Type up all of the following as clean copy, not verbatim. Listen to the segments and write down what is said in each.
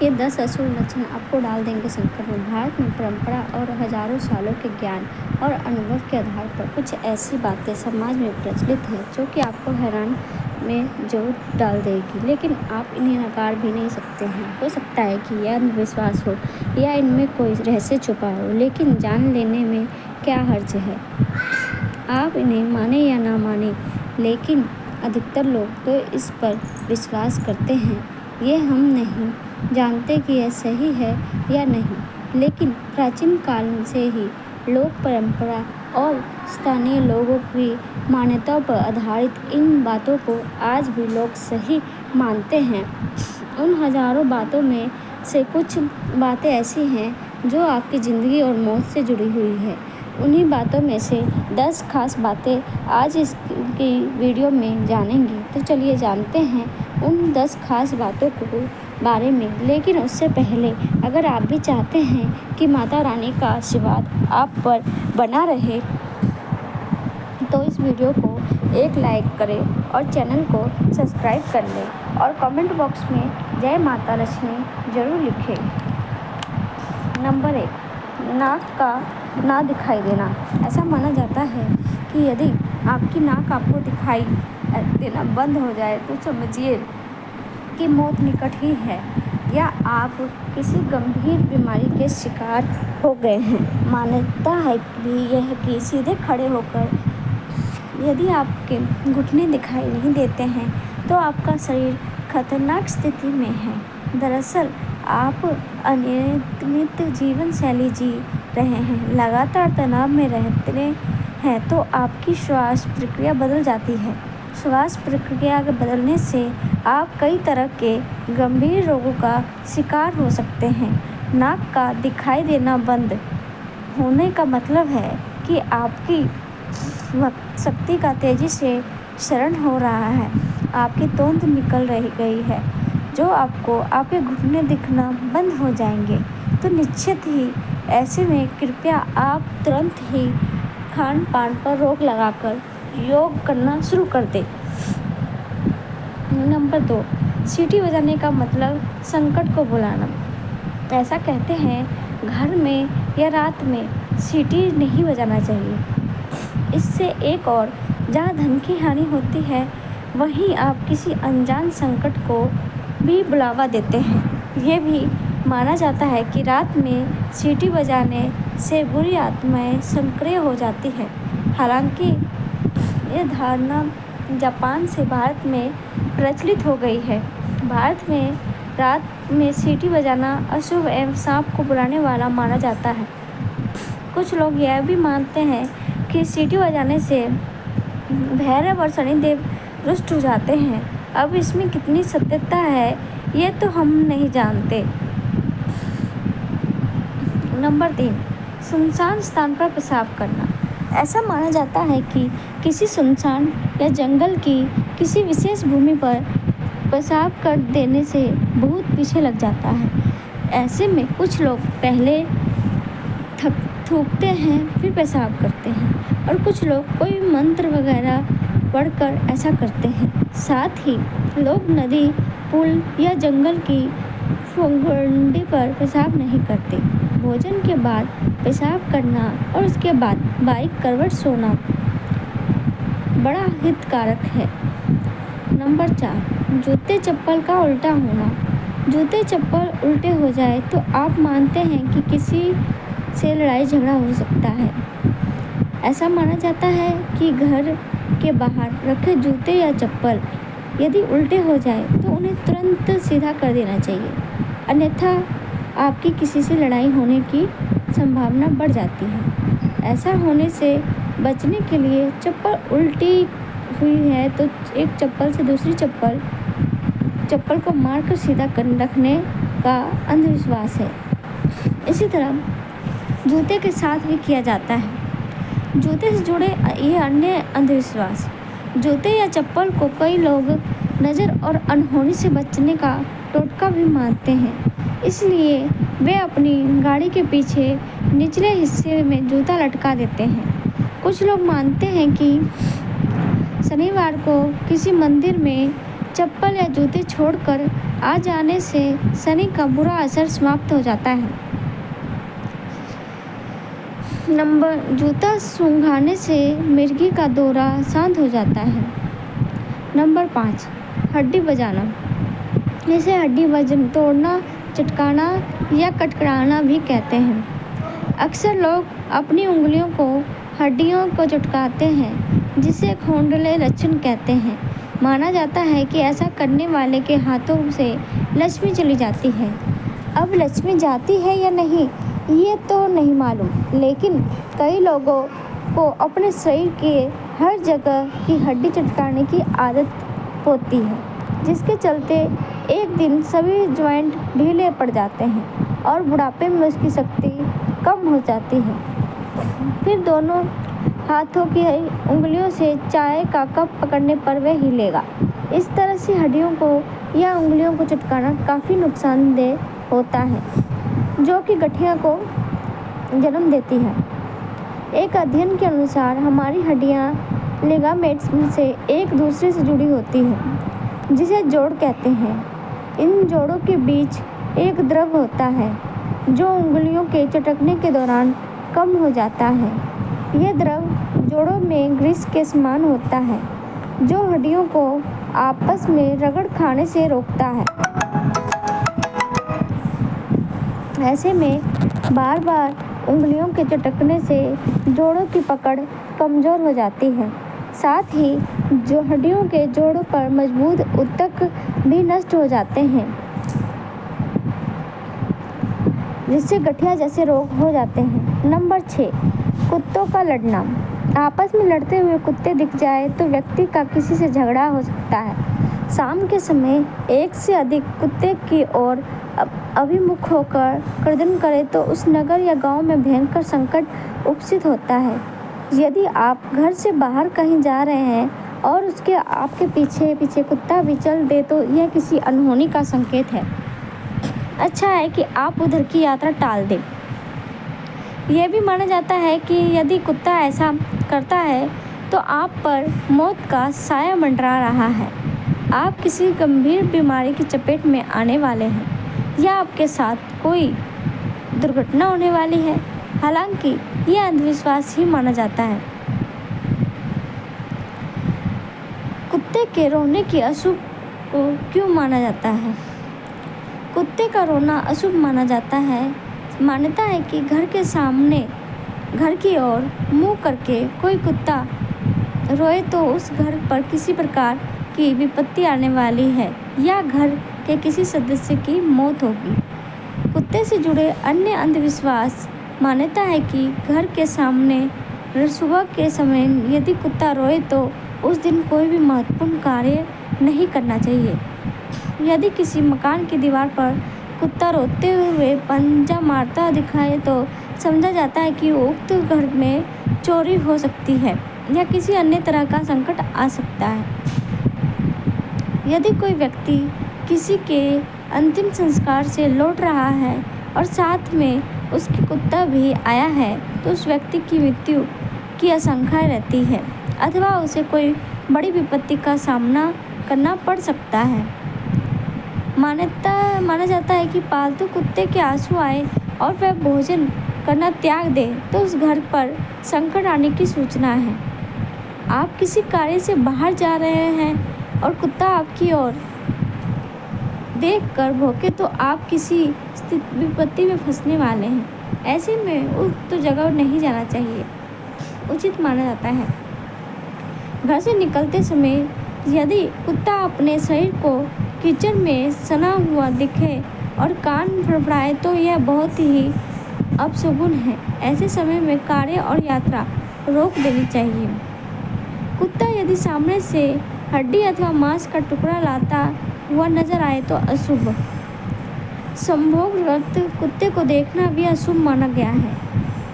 ये 10 अशुभ लक्षण आपको डाल देंगे संकट में। भारत में परंपरा और हजारों सालों के ज्ञान और अनुभव के आधार पर कुछ ऐसी बातें समाज में प्रचलित हैं जो कि आपको हैरान में जरूर डाल देगी, लेकिन आप इन्हें नकार भी नहीं सकते हैं। हो सकता है कि यह अंधविश्वास हो या इनमें कोई रहस्य छुपा हो, लेकिन जान लेने में क्या हर्ज है। आप इन्हें माने या ना माने, लेकिन अधिकतर लोग तो इस पर विश्वास करते हैं। ये हम नहीं जानते कि यह सही है या नहीं, लेकिन प्राचीन काल से ही लोक परंपरा और स्थानीय लोगों की मान्यताओं पर आधारित इन बातों को आज भी लोग सही मानते हैं। उन हजारों बातों में से कुछ बातें ऐसी हैं जो आपकी ज़िंदगी और मौत से जुड़ी हुई है। उन्हीं बातों में से 10 खास बातें आज की वीडियो में जानेंगे। तो चलिए जानते हैं उन 10 खास बातों को बारे में। लेकिन उससे पहले अगर आप भी चाहते हैं कि माता रानी का आशीर्वाद आप पर बना रहे, तो इस वीडियो को एक लाइक करें और चैनल को सब्सक्राइब कर लें और कमेंट बॉक्स में जय माता लक्ष्मी जरूर लिखें। नंबर 1, नाक का ना दिखाई देना। ऐसा माना जाता है कि यदि आपकी नाक आपको दिखाई देना बंद हो जाए तो समझिए कि मौत निकट ही है या आप किसी गंभीर बीमारी के शिकार हो गए हैं। मान्यता है भी यह कि सीधे खड़े होकर यदि आपके घुटने दिखाई नहीं देते हैं तो आपका शरीर खतरनाक स्थिति में है। दरअसल आप अनियमित जीवन शैली जी रहे हैं, लगातार तनाव में रहते हैं, तो आपकी श्वास प्रक्रिया बदल जाती है। श्वास प्रक्रिया के बदलने से आप कई तरह के गंभीर रोगों का शिकार हो सकते हैं। नाक का दिखाई देना बंद होने का मतलब है कि आपकी शक्ति का तेजी से क्षरण हो रहा है, आपकी तोंद निकल रही गई है, जो आपको आपके घुटने दिखना बंद हो जाएंगे। तो निश्चित ही ऐसे में कृपया आप तुरंत ही खान पान पर रोक लगाकर योग करना शुरू कर दें। नंबर 2, सीटी बजाने का मतलब संकट को बुलाना। ऐसा कहते हैं घर में या रात में सीटी नहीं बजाना चाहिए। इससे एक और जहाँ धन की हानि होती है, वहीं आप किसी अनजान संकट को भी बुलावा देते हैं। ये भी माना जाता है कि रात में सीटी बजाने से बुरी आत्माएं सक्रिय हो जाती है। हालांकि ये धारणा जापान से भारत में प्रचलित हो गई है। भारत में रात में सीटी बजाना अशुभ एवं सांप को बुलाने वाला माना जाता है। कुछ लोग यह भी मानते हैं कि सीटी बजाने से भैरव और शनिदेव रुष्ट हो जाते हैं। अब इसमें कितनी सत्यता है ये तो हम नहीं जानते। नंबर 3, सुनसान स्थान पर पेशाब करना। ऐसा माना जाता है कि किसी सुनसान या जंगल की किसी विशेष भूमि पर पेशाब कर देने से भूत पीछे लग जाता है। ऐसे में कुछ लोग पहले थूकते हैं फिर पेशाब करते हैं और कुछ लोग कोई मंत्र वगैरह पढ़कर ऐसा करते हैं। साथ ही लोग नदी, पुल या जंगल की फुगंडी पर पेशाब नहीं करते। भोजन के बाद पेशाब करना और उसके बाद बारीक करवट सोना बड़ा हितकारक है। नंबर 4, जूते चप्पल का उल्टा होना। जूते चप्पल उल्टे हो जाए तो आप मानते हैं कि किसी से लड़ाई झगड़ा हो सकता है। ऐसा माना जाता है कि घर के बाहर रखे जूते या चप्पल यदि उल्टे हो जाए तो उन्हें तुरंत सीधा कर देना चाहिए, अन्यथा आपकी किसी से लड़ाई होने की संभावना बढ़ जाती है। ऐसा होने से बचने के लिए चप्पल उल्टी हुई है तो एक चप्पल से दूसरी चप्पल को मारकर सीधा कर रखने का अंधविश्वास है। इसी तरह जूते के साथ भी किया जाता है। जूते से जुड़े ये अन्य अंधविश्वास। जूते या चप्पल को कई लोग नज़र और अनहोनी से बचने का टोटका भी मानते हैं, इसलिए वे अपनी गाड़ी के पीछे निचले हिस्से में जूता लटका देते हैं। कुछ लोग मानते हैं कि शनिवार को किसी मंदिर में चप्पल या जूते छोड़कर आ जाने से शनि का बुरा असर समाप्त हो जाता है। जूता सूंघाने से मिर्गी का दौरा शांत हो जाता है। नंबर 5, हड्डी बजाना। इसे हड्डी तोड़ना, चटकाना या कटकराना भी कहते हैं। अक्सर लोग अपनी उंगलियों को हड्डियों को चटकाते हैं, जिसे खोंदले लक्षण कहते हैं। माना जाता है कि ऐसा करने वाले के हाथों से लक्ष्मी चली जाती है। अब लक्ष्मी जाती है या नहीं, ये तो नहीं मालूम, लेकिन कई लोगों को अपने शरीर के हर जगह की हड्डी चटकाने की आदत होती है, जिसके चलते एक दिन सभी जॉइंट ढीले पड़ जाते हैं और बुढ़ापे में उसकी शक्ति कम हो जाती है। फिर दोनों हाथों की उंगलियों से चाय का कप पकड़ने पर वह हिलेगा। इस तरह से हड्डियों को या उंगलियों को चटकाना काफ़ी नुकसानदेह होता है, जो कि गठिया को जन्म देती है। एक अध्ययन के अनुसार हमारी हड्डियाँ लिगामेंट्स से एक दूसरे से जुड़ी होती हैं, जिसे जोड़ कहते हैं। इन जोड़ों के बीच एक द्रव होता है जो उंगलियों के चटकने के दौरान कम हो जाता है। यह द्रव जोड़ों में ग्रीस के समान होता है, जो हड्डियों को आपस में रगड़ खाने से रोकता है। ऐसे में बार बार उंगलियों के चटकने से जोड़ों की पकड़ कमज़ोर हो जाती है। साथ ही जो हड्डियों के जोड़ों पर मजबूत ऊतक भी नष्ट हो जाते हैं, जिससे गठिया जैसे रोग हो जाते हैं। नंबर 6, कुत्तों का लड़ना। आपस में लड़ते हुए कुत्ते दिख जाए तो व्यक्ति का किसी से झगड़ा हो सकता है। शाम के समय एक से अधिक कुत्ते की ओर अभिमुख होकर गर्दन करे तो उस नगर या गांव में भयंकर संकट उपस्थित होता है। यदि आप घर से बाहर कहीं जा रहे हैं और उसके आपके पीछे पीछे कुत्ता भी चल दे तो यह किसी अनहोनी का संकेत है। अच्छा है कि आप उधर की यात्रा टाल दें। यह भी माना जाता है कि यदि कुत्ता ऐसा करता है तो आप पर मौत का साया मंडरा रहा है, आप किसी गंभीर बीमारी की चपेट में आने वाले हैं या आपके साथ कोई दुर्घटना होने वाली है। हालांकि यह अंधविश्वास ही माना जाता है। कुत्ते के रोने की अशुभ को क्यों माना जाता है? कुत्ते का रोना अशुभ माना जाता है। मान्यता है कि घर के सामने घर की ओर मुंह करके कोई कुत्ता रोए तो उस घर पर किसी प्रकार की विपत्ति आने वाली है या घर के किसी सदस्य की मौत होगी। कुत्ते से जुड़े अन्य अंधविश्वास मान्यता है कि घर के सामने सुबह के समय यदि कुत्ता रोए तो उस दिन कोई भी महत्वपूर्ण कार्य नहीं करना चाहिए। यदि किसी मकान की दीवार पर कुत्ता रोते हुए पंजा मारता दिखाए तो समझा जाता है कि उक्त घर में चोरी हो सकती है या किसी अन्य तरह का संकट आ सकता है। यदि कोई व्यक्ति किसी के अंतिम संस्कार से लौट रहा है और साथ में उसकी कुत्ता भी आया है तो उस व्यक्ति की मृत्यु की आशंका रहती है अथवा उसे कोई बड़ी विपत्ति का सामना करना पड़ सकता है। माना जाता है कि पालतू कुत्ते के आंसू आए और वह भोजन करना त्याग दे तो उस घर पर संकट आने की सूचना है। आप किसी कार्य से बाहर जा रहे हैं और कुत्ता आपकी ओर देखकर भौंके तो आप किसी विपत्ति में फंसने वाले हैं। ऐसे में उक्त जगह नहीं जाना चाहिए, उचित माना जाता है। घर से निकलते समय यदि कुत्ता अपने शरीर को कीचड़ में सना हुआ दिखे और कान फड़फड़ाए तो यह बहुत ही अपशगुन है। ऐसे समय में कार्य और यात्रा रोक देनी चाहिए। कुत्ता यदि सामने से हड्डी अथवा मांस का टुकड़ा लाता हुआ नजर आए तो अशुभ। संभोगरत कुत्ते को देखना भी अशुभ माना गया है,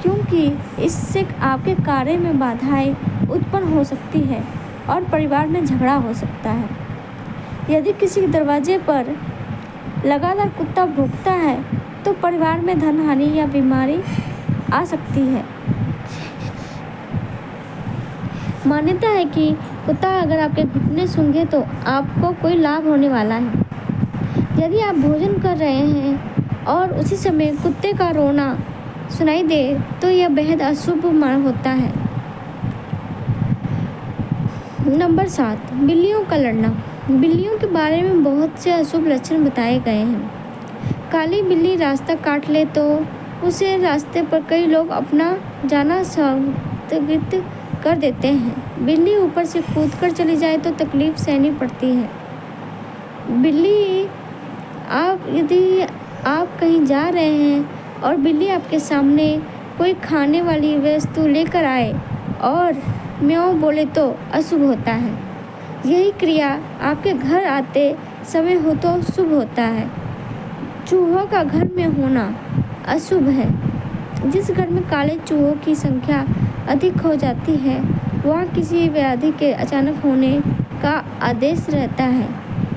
क्योंकि इससे आपके कार्य में बाधाएं उत्पन्न हो सकती है और परिवार में झगड़ा हो सकता है। यदि किसी दरवाजे पर लगातार कुत्ता भौंकता है तो परिवार में धन हानि या बीमारी आ सकती है। मान्यता है कि कुत्ता अगर आपके घुटने सूंघे तो आपको कोई लाभ होने वाला है, यदि आप भोजन कर रहे हैं और उसी समय कुत्ते का रोना सुनाई दे तो यह बेहद अशुभ होता है। नंबर 7, बिल्लियों का लड़ना। बिल्लियों के बारे में बहुत से अशुभ लक्षण बताए गए हैं। काली बिल्ली रास्ता काट ले तो उसे रास्ते पर कई लोग अपना जाना स्थगित कर देते हैं। बिल्ली ऊपर से कूदकर चली जाए तो तकलीफ सहनी पड़ती है। यदि आप कहीं जा रहे हैं और बिल्ली आपके सामने कोई खाने वाली वस्तु लेकर आए और म्याऊं बोले तो अशुभ होता है। यही क्रिया आपके घर आते समय हो तो शुभ होता है। चूहों का घर में होना अशुभ है। जिस घर में काले चूहों की संख्या अधिक हो जाती है वहाँ किसी व्याधि के अचानक होने का आदेश रहता है।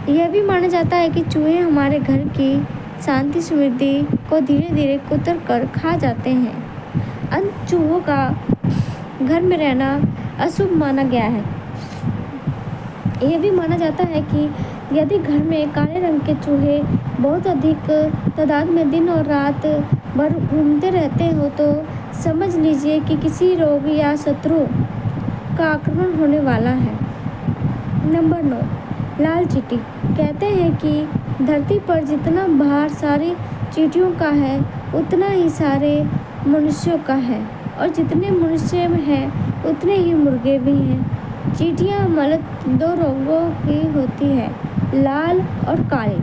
यह भी माना जाता है कि चूहे हमारे घर की शांति समृद्धि को धीरे धीरे कुतर कर खा जाते हैं। अंत चूहों का घर में रहना अशुभ माना गया है। यह भी माना जाता है कि यदि घर में काले रंग के चूहे बहुत अधिक तादाद में दिन और रात भर घूमते रहते हो तो समझ लीजिए कि किसी रोग या शत्रु का आक्रमण होने वाला है। नंबर 9, लाल चींटी। कहते हैं कि धरती पर जितना भार सारी चींटियों का है उतना ही सारे मनुष्यों का है और जितने मनुष्य हैं उतने ही मुर्गे भी हैं। चींटियाँ मूलतः 2 रंगों की होती है, लाल और काली।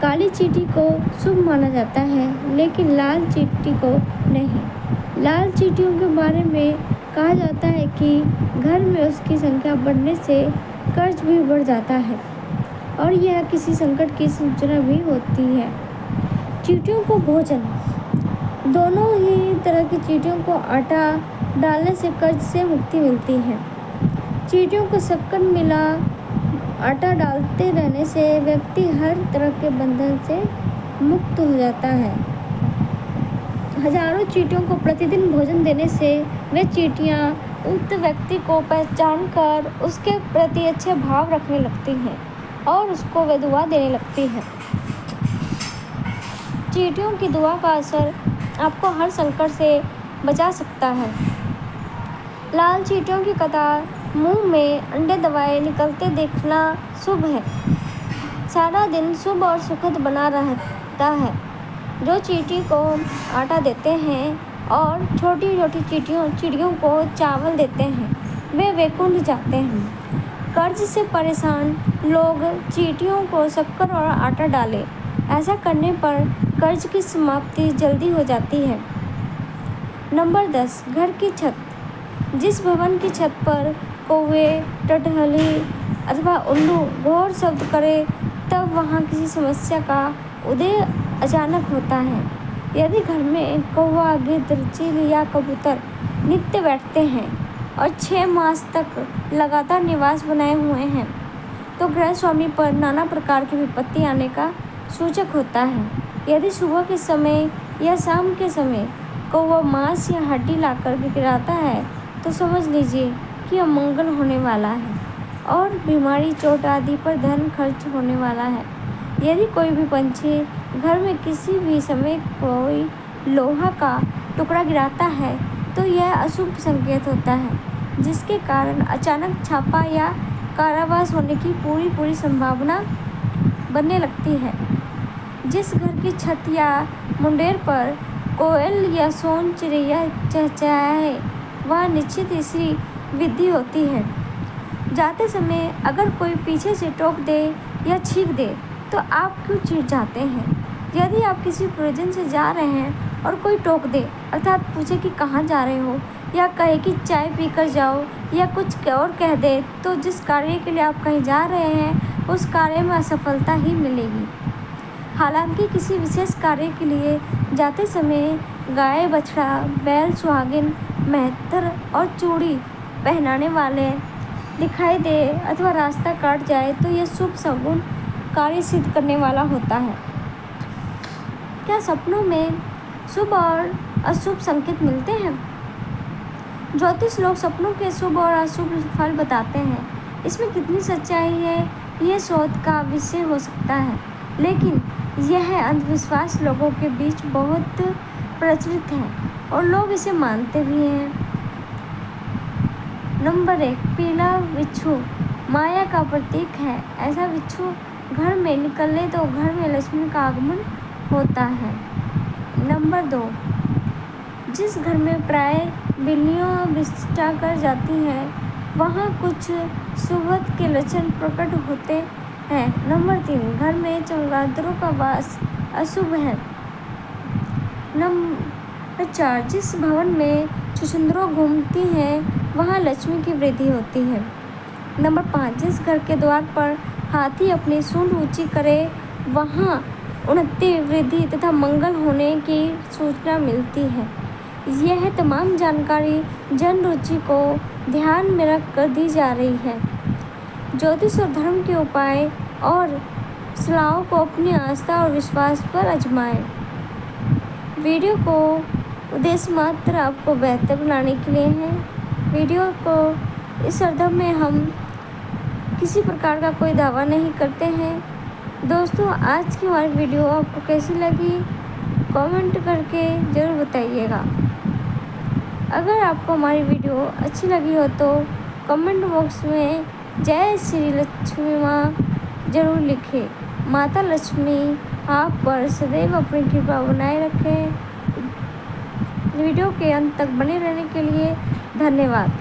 काली चींटी को शुभ माना जाता है लेकिन लाल चींटी को नहीं। लाल चींटियों के बारे में कहा जाता है कि घर में उसकी संख्या बढ़ने से कर्ज भी बढ़ जाता है और यह किसी संकट की सूचना भी होती है। चींटियों को भोजन। दोनों ही तरह की चींटियों को आटा डालने से कर्ज से मुक्ति मिलती है। चींटियों को शक्कर मिला आटा डालते रहने से व्यक्ति हर तरह के बंधन से मुक्त हो जाता है। हजारों चींटियों को प्रतिदिन भोजन देने से वे चींटियां उक्त व्यक्ति को पहचान कर उसके प्रति अच्छे भाव रखने लगती हैं और उसको वे दुआ देने लगती हैं। चींटियों की दुआ का असर आपको हर संकट से बचा सकता है। लाल चींटियों की कतार मुंह में अंडे दबाए निकलते देखना शुभ है। सारा दिन शुभ और सुखद बना रहता है। जो चींटी को आटा देते हैं और छोटी छोटी चिड़ियों को चावल देते हैं वे वैकुंठ जाते हैं। कर्ज से परेशान लोग चींटियों को शक्कर और आटा डालें। ऐसा करने पर कर्ज की समाप्ति जल्दी हो जाती है। नंबर 10, घर की छत। जिस भवन की छत पर कौवे, टटहली अथवा उल्लू घोर शब्द करे तब वहाँ किसी समस्या का उदय अचानक होता है। यदि घर में कौवा, गिद्ध, चील या कबूतर नित्य बैठते हैं और 6 मास तक लगातार निवास बनाए हुए हैं तो गृह स्वामी पर नाना प्रकार की विपत्ति आने का सूचक होता है। यदि सुबह के समय या शाम के समय कौवा मांस या हड्डी लाकर गिराता है तो समझ लीजिए कि अमंगल होने वाला है और बीमारी, चोट आदि पर धन खर्च होने वाला है। यदि कोई भी पंछी घर में किसी भी समय कोई लोहा का टुकड़ा गिराता है तो यह अशुभ संकेत होता है जिसके कारण अचानक छापा या कारावास होने की पूरी संभावना बनने लगती है। जिस घर की छत या मुंडेर पर कोयल या सोन चिड़ैया चहचहाए वहाँ निश्चित इसी विधि होती है। जाते समय अगर कोई पीछे से टोक दे या छींक दे तो आप क्यों चिढ़ जाते हैं? यदि आप किसी प्रयोजन से जा रहे हैं और कोई टोक दे अर्थात पूछे कि कहाँ जा रहे हो या कहे कि चाय पी कर जाओ या कुछ और कह दे तो जिस कार्य के लिए आप कहीं जा रहे हैं उस कार्य में असफलता ही मिलेगी। हालांकि किसी विशेष कार्य के लिए जाते समय गाय, बछड़ा, बैल, सुहागिन, मेहतर और चूड़ी पहनाने वाले दिखाई दे अथवा रास्ता काट जाए तो यह शुभ सगुन कार्य सिद्ध करने वाला होता है। क्या सपनों में शुभ और अशुभ संकेत मिलते हैं? ज्योतिष लोग सपनों के शुभ और अशुभ फल बताते हैं। इसमें कितनी सच्चाई है यह शोध का विषय हो सकता है। लेकिन यह अंधविश्वास लोगों के बीच बहुत प्रचलित है और लोग इसे मानते भी हैं। नंबर 1, पीला बिच्छू माया का प्रतीक है। ऐसा बिच्छू घर में निकले तो घर में लक्ष्मी का आगमन होता है। नंबर 2, जिस घर में प्राय बिल्लियाँ विचरण कर जाती हैं वहाँ कुछ शुभत्व के लक्षण प्रकट होते हैं। नंबर 3, घर में चमगादड़ों का वास अशुभ है। नंबर 4, जिस भवन में छुछुंदरें घूमती हैं वहाँ लक्ष्मी की वृद्धि होती है। नंबर 5, जिस घर के द्वार पर हाथी अपनी सूंड ऊंची करे वहाँ उन्नति, वृद्धि तथा मंगल होने की सूचना मिलती है। यह तमाम जानकारी जन रुचि को ध्यान में रखकर दी जा रही है। ज्योतिष और धर्म के उपाय और सलाहों को अपनी आस्था और विश्वास पर आजमाएं। वीडियो को उद्देश्य मात्र आपको बेहतर बनाने के लिए है। वीडियो को इस श्रद्धा में हम किसी प्रकार का कोई दावा नहीं करते हैं। दोस्तों, आज की हमारी वीडियो आपको कैसी लगी कमेंट करके ज़रूर बताइएगा। अगर आपको हमारी वीडियो अच्छी लगी हो तो कमेंट बॉक्स में जय श्री लक्ष्मी माँ जरूर लिखें। माता लक्ष्मी आप पर सदैव अपनी कृपा बनाए रखें। वीडियो के अंत तक बने रहने के लिए धन्यवाद।